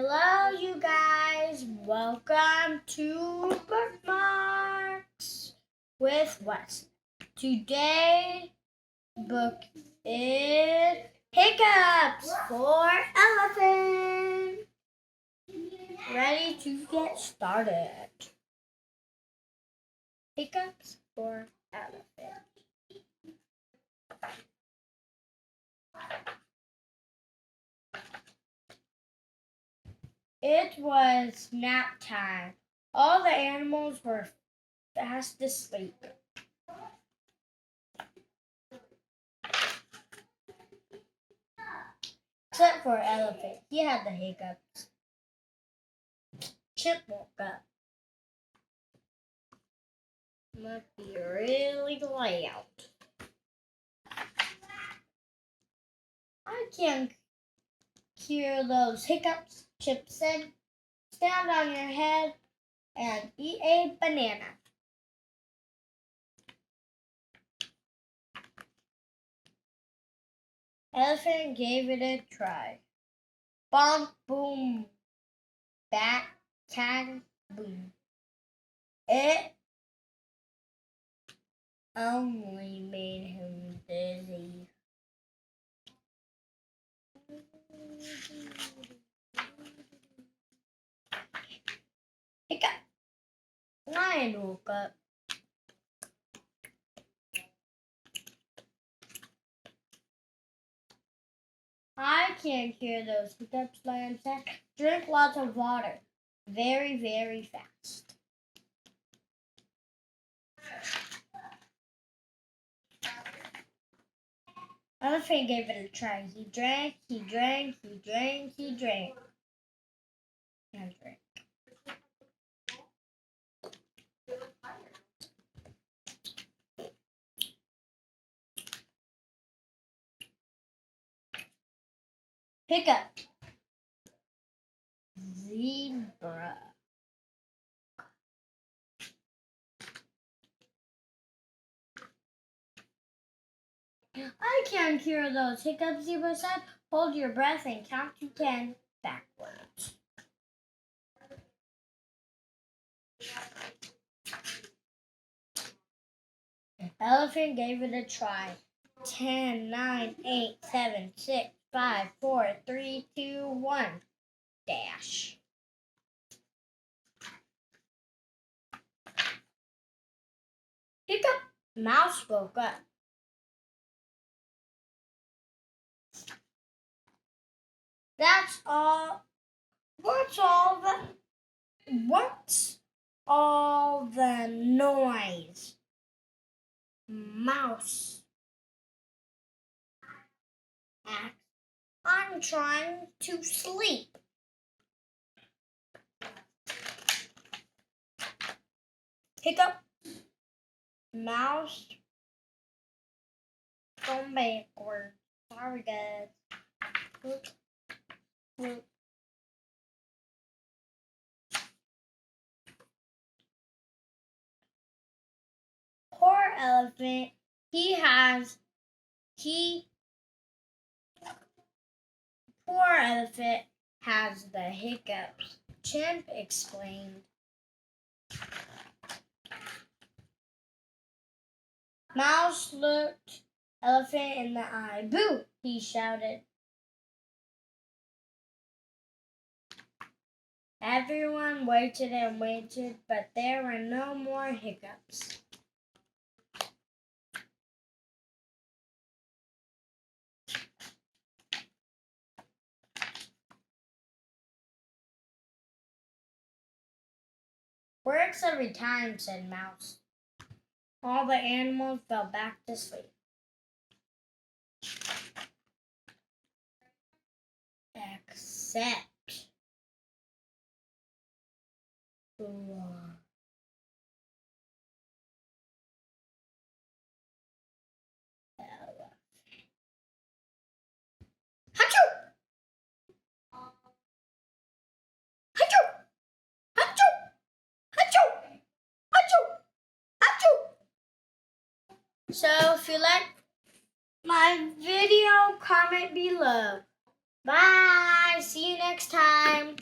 Hello, you guys. Welcome to Bookmarks with Westlyn. Today's book is Hiccups for Elephant. Ready to get started. Hiccups for Elephant. It was nap time. All the animals were fast asleep. Except for Elephant. He had the hiccups. Chip woke up. Must be really loud. I can't cure those hiccups, Chip said. Stand on your head and eat a banana. Elephant gave it a try. Bonk, boom, bat, tang, boom. It only made him dizzy. Hiccup. Lion woke up. I can't cure those hiccups, Lion said. Drink lots of water. Very, very fast. Elephant gave it a try. He drank, he drank, he drank, he drank. And drank. Hiccup. Zebra. I can't cure those hiccups, Zebra said. Hold your breath and count to 10 backwards. Elephant gave it a try. 10, 9, 8, 7, 6, 5, 4, 3, 2, 1. Dash. Hiccup. Mouse woke up. That's all. What's all the noise? Mouse. I'm trying to sleep. Hiccup. Mouse. Going backward. Sorry, guys. Whoop, whoop. Poor elephant. Poor elephant has the hiccups. Chimp explained. Mouse looked elephant in the eye. Boo! He shouted. Everyone waited and waited, but there were no more hiccups. Works every time, said Mouse. All the animals fell back to sleep. Except for elephant. Achoo! Achoo! Achoo! Achoo! Achoo! Achoo! So if you like my video, comment below. Bye! See you next time.